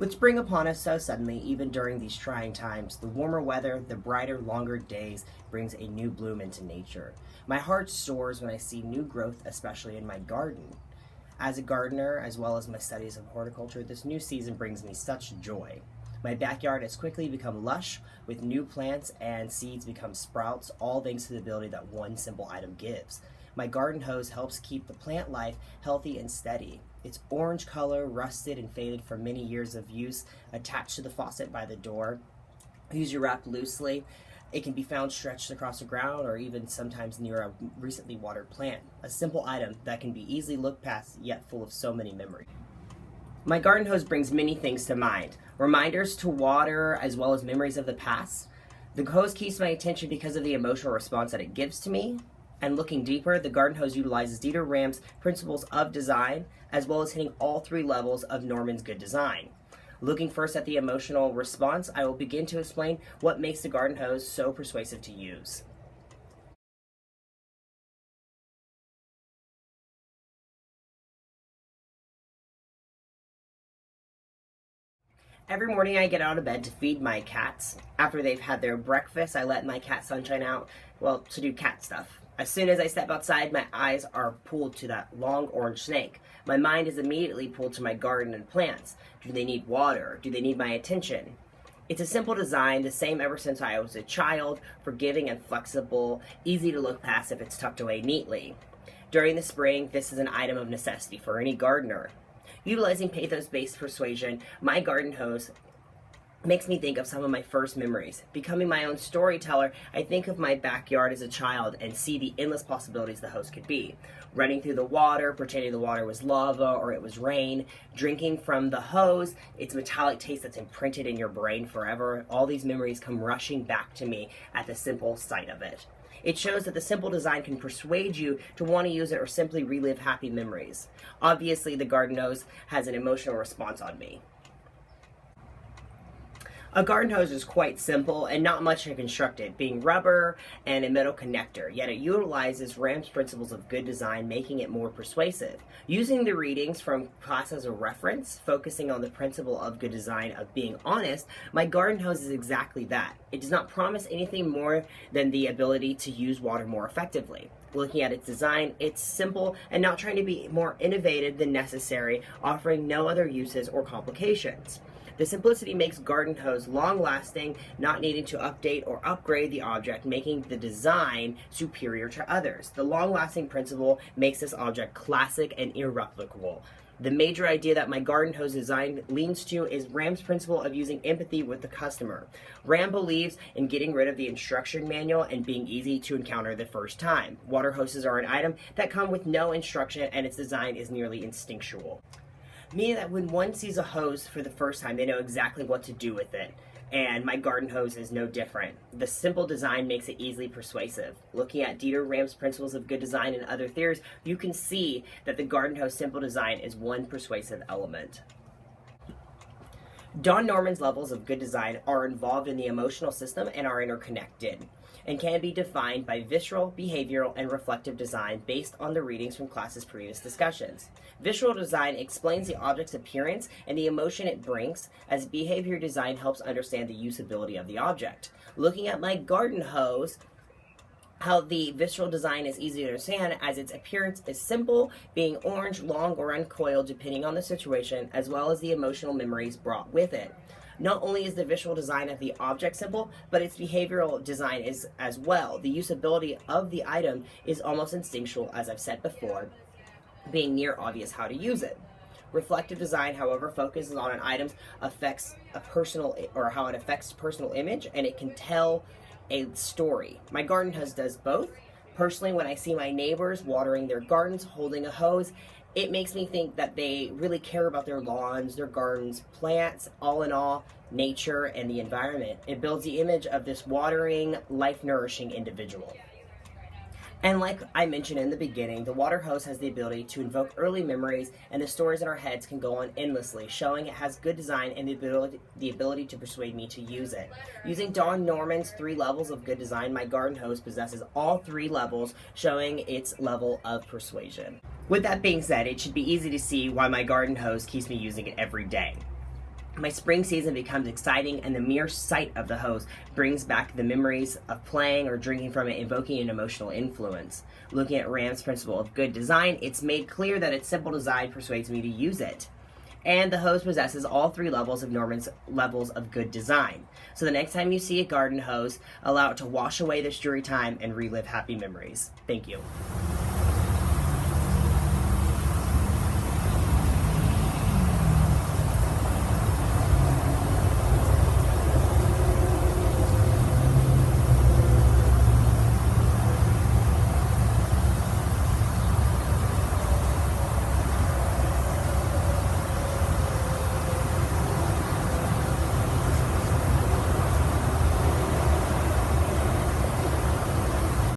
With spring upon us so suddenly, even during these trying times, the warmer weather, the brighter, longer days brings a new bloom into nature. My heart soars when I see new growth, especially in my garden. As a gardener, as well as my studies of horticulture, this new season brings me such joy. My backyard has quickly become lush with new plants and seeds become sprouts, all thanks to the ability that one simple item gives. My garden hose helps keep the plant life healthy and steady. Its orange color, rusted and faded from many years of use, attached to the faucet by the door, usually wrapped loosely. It can be found stretched across the ground or even sometimes near a recently watered plant. A simple item that can be easily looked past yet full of so many memories. My garden hose brings many things to mind. Reminders to water as well as memories of the past. The hose keeps my attention because of the emotional response that it gives to me. And looking deeper, the garden hose utilizes Dieter Rams' principles of design, as well as hitting all three levels of Norman's good design. Looking first at the emotional response, I will begin to explain what makes the garden hose so persuasive to use. Every morning I get out of bed to feed my cats. After they've had their breakfast, I let my cat Sunshine out, to do cat stuff. As soon as I step outside, my eyes are pulled to that long orange snake. My mind is immediately pulled to my garden and plants. Do they need water? Do they need my attention? It's a simple design, the same ever since I was a child, forgiving and flexible, easy to look past if it's tucked away neatly. During the spring, this is an item of necessity for any gardener. Utilizing pathos-based persuasion, my garden hose makes me think of some of my first memories. Becoming my own storyteller, I think of my backyard as a child and see the endless possibilities the hose could be. Running through the water, pretending the water was lava or it was rain, drinking from the hose, its metallic taste that's imprinted in your brain forever. All these memories come rushing back to me at the simple sight of it. It shows that the simple design can persuade you to want to use it or simply relive happy memories. Obviously, the garden hose has an emotional response on me. A garden hose is quite simple and not much to construct it, being rubber and a metal connector, yet it utilizes Ram's principles of good design, making it more persuasive. Using the readings from class as a reference, focusing on the principle of good design of being honest, my garden hose is exactly that. It does not promise anything more than the ability to use water more effectively. Looking at its design, it's simple and not trying to be more innovative than necessary, offering no other uses or complications. The simplicity makes garden hose long-lasting, not needing to update or upgrade the object, making the design superior to others. The long-lasting principle makes this object classic and irreplicable. The major idea that my garden hose design leans to is Ram's principle of using empathy with the customer. Ram believes in getting rid of the instruction manual and being easy to encounter the first time. Water hoses are an item that come with no instruction and its design is nearly instinctual. Meaning that when one sees a hose for the first time, they know exactly what to do with it. And my garden hose is no different. The simple design makes it easily persuasive. Looking at Dieter Rams' principles of good design and other theories, you can see that the garden hose simple design is one persuasive element. Don Norman's levels of good design are involved in the emotional system and are interconnected, and can be defined by visceral, behavioral, and reflective design based on the readings from class's previous discussions. Visceral design explains the object's appearance and the emotion it brings, as behavior design helps understand the usability of the object. Looking at my garden hose, how the visceral design is easy to understand as its appearance is simple, being orange, long, or uncoiled depending on the situation, as well as the emotional memories brought with it. Not only is the visual design of the object simple, but its behavioral design is as well. The usability of the item is almost instinctual, as I've said before, being near obvious how to use it. Reflective design, however, focuses on an item's affects a personal or how it affects personal image, and it can tell a story. My garden hose does both. Personally, when I see my neighbors watering their gardens, holding a hose, it makes me think that they really care about their lawns, their gardens, plants, all in all, nature, and the environment. It builds the image of this watering, life-nourishing individual. And like I mentioned in the beginning, the water hose has the ability to invoke early memories, and the stories in our heads can go on endlessly, showing it has good design and the ability to persuade me to use it. Using Don Norman's 3 levels of good design, my garden hose possesses all 3 levels, showing its level of persuasion. With that being said, it should be easy to see why my garden hose keeps me using it every day. My spring season becomes exciting, and the mere sight of the hose brings back the memories of playing or drinking from it, invoking an emotional influence. Looking at Ram's principle of good design, it's made clear that its simple design persuades me to use it. And the hose possesses all three levels of Norman's levels of good design. So the next time you see a garden hose, allow it to wash away this dreary time and relive happy memories. Thank you.